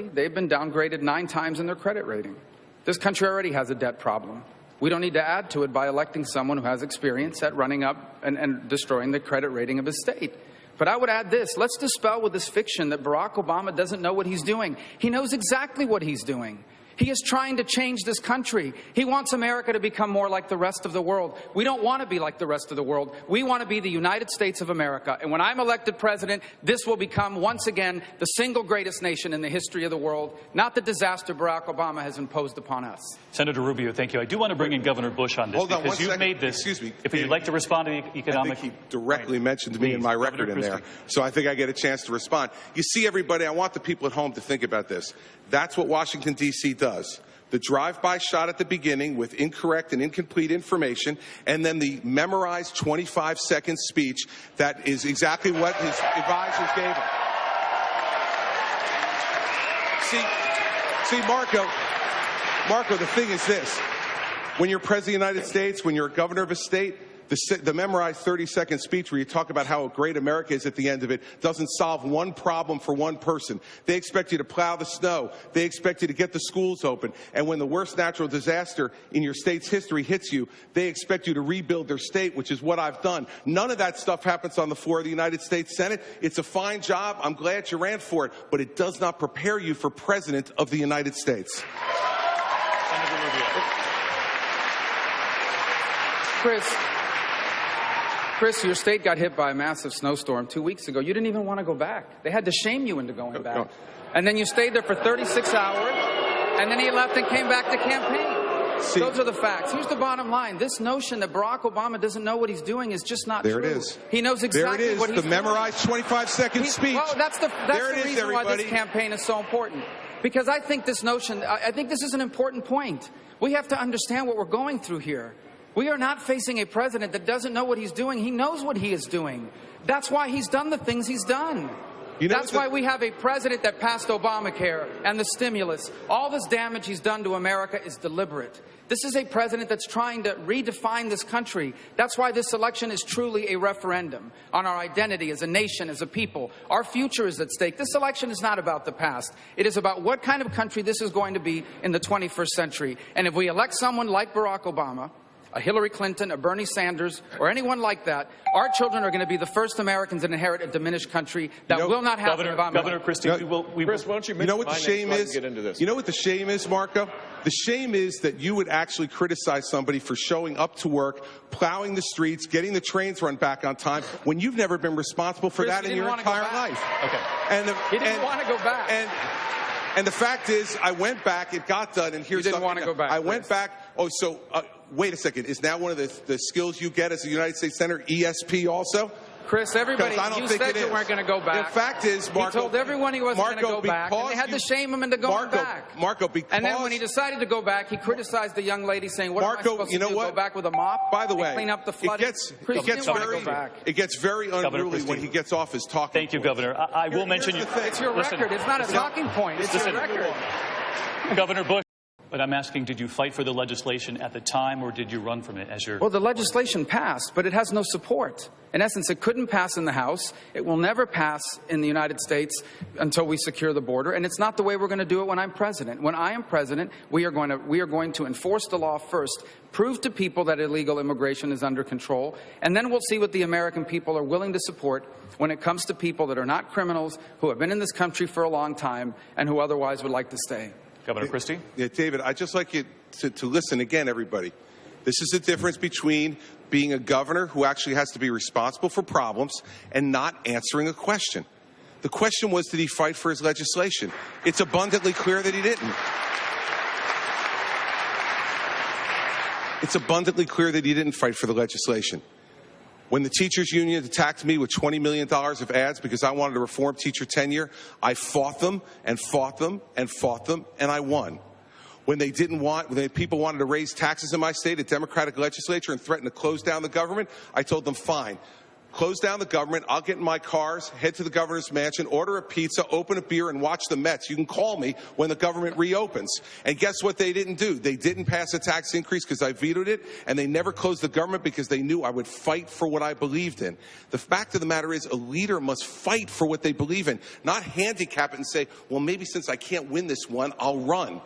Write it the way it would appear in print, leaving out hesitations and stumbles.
Jersey, they've been downgraded 9 times in their credit rating. This country already has a debt problem. We don't need to add to it by electing someone who has experience at running up and destroying the credit rating of his state. But I would add this. Let's dispel with this fiction that Barack Obama doesn't know what he's doing. He knows exactly what he's doing. He is trying to change this country. He wants America to become more like the rest of the world. We don't want to be like the rest of the world. We want to be the United States of America. And when I'm elected president, this will become, once again, the single greatest nation in the history of the world, not the disaster Barack Obama has imposed upon us. Senator Rubio, thank you. I do want to bring in Governor Bush on this. Hold on because you've made this. Excuse me. If you'd like to respond to the economic... I think he directly mentioned me in my record in there, so I think I get a chance to respond. You see, everybody, I want the people at home to think about this. That's what Washington, D.C. does. The drive-by shot at the beginning with incorrect and incomplete information, and then the memorized 25-second speech that is exactly what his advisors gave him. See, Marco, the thing is this. When you're President of the United States, when you're a governor of a state, the memorized 30-second speech where you talk about how great America is at the end of it doesn't solve one problem for one person. They expect you to plow the snow. They expect you to get the schools open. And when the worst natural disaster in your state's history hits you, they expect you to rebuild their state, which is what I've done. None of that stuff happens on the floor of the United States Senate. It's a fine job. I'm glad you ran for it. But it does not prepare you for President of the United States. Senator Rubio. Chris, your state got hit by a massive snowstorm 2 weeks ago. You didn't even want to go back. They had to shame you into going back. And then you stayed there for 36 hours, and then he left and came back to campaign. Those are the facts. Here's the bottom line. This notion that Barack Obama doesn't know what he's doing is just not true. There it is. He knows exactly what he's doing. The memorized 25-second speech. Well, that's the reason everybody. why this campaign is so important. Because I think this notion, I think this is an important point. We have to understand what we're going through here. We are not facing a president that doesn't know what he's doing. He knows what he is doing. That's why he's done the things he's done. That's why we have a president that passed Obamacare and the stimulus. All this damage he's done to America is deliberate. This is a president that's trying to redefine this country. That's why this election is truly a referendum on our identity as a nation, as a people. Our future is at stake. This election is not about the past. It is about what kind of country this is going to be in the 21st century. And if we elect someone like Barack Obama, a Hillary Clinton, a Bernie Sanders, or anyone like that, our children are going to be the first Americans to inherit a diminished country that will not have Governor Christie, Chris, why don't you mention what the shame is? Get into this. You know what the shame is, Marco? The shame is that you would actually criticize somebody for showing up to work, plowing the streets, getting the trains run back on time, when you've never been responsible for that in your entire life. Okay. He didn't want to go back. And the fact is, I went back, it got done, and here's you didn't want to go back. I went back. Oh, so wait a second. Is now one of the skills you get as a United States Senator ESP also? Chris, everybody, you said you weren't going to go back. The fact is, Marco, he told everyone he wasn't going to go back, and they had to shame him into going back. And then when he decided to go back, he criticized the young lady, saying, "What am I supposed to do? Go back with a mop? By the way, clean up the flood." It gets very unruly when he gets off his talking. Thank you, Governor. I will mention you. It's your record. It's not a talking point. It's your record. Governor Bush. But I'm asking, did you fight for the legislation at the time, or did you run from it as your... Well, the legislation passed, but it has no support. In essence, it couldn't pass in the House. It will never pass in the United States until we secure the border, and it's not the way we're going to do it when I'm president. When I am president, we are going to enforce the law first, prove to people that illegal immigration is under control, and then we'll see what the American people are willing to support when it comes to people that are not criminals, who have been in this country for a long time, and who otherwise would like to stay. Governor Christie? Yeah, David, I'd just like you to listen again, everybody. This is the difference between being a governor who actually has to be responsible for problems and not answering a question. The question was, did he fight for his legislation? It's abundantly clear that he didn't. It's abundantly clear that he didn't fight for the legislation. When the teachers union attacked me with $20 million of ads because I wanted to reform teacher tenure, I fought them and fought them and fought them, and I won. When people wanted to raise taxes in my state, a Democratic legislature, and threatened to close down the government, I told them, fine, close down the government. I'll get in my cars, head to the governor's mansion, order a pizza, open a beer, and watch the Mets. You can call me when the government reopens. And guess what they didn't do? They didn't pass a tax increase because I vetoed it, and they never closed the government because they knew I would fight for what I believed in. The fact of the matter is, a leader must fight for what they believe in, not handicap it and say, well, maybe since I can't win this one, I'll run.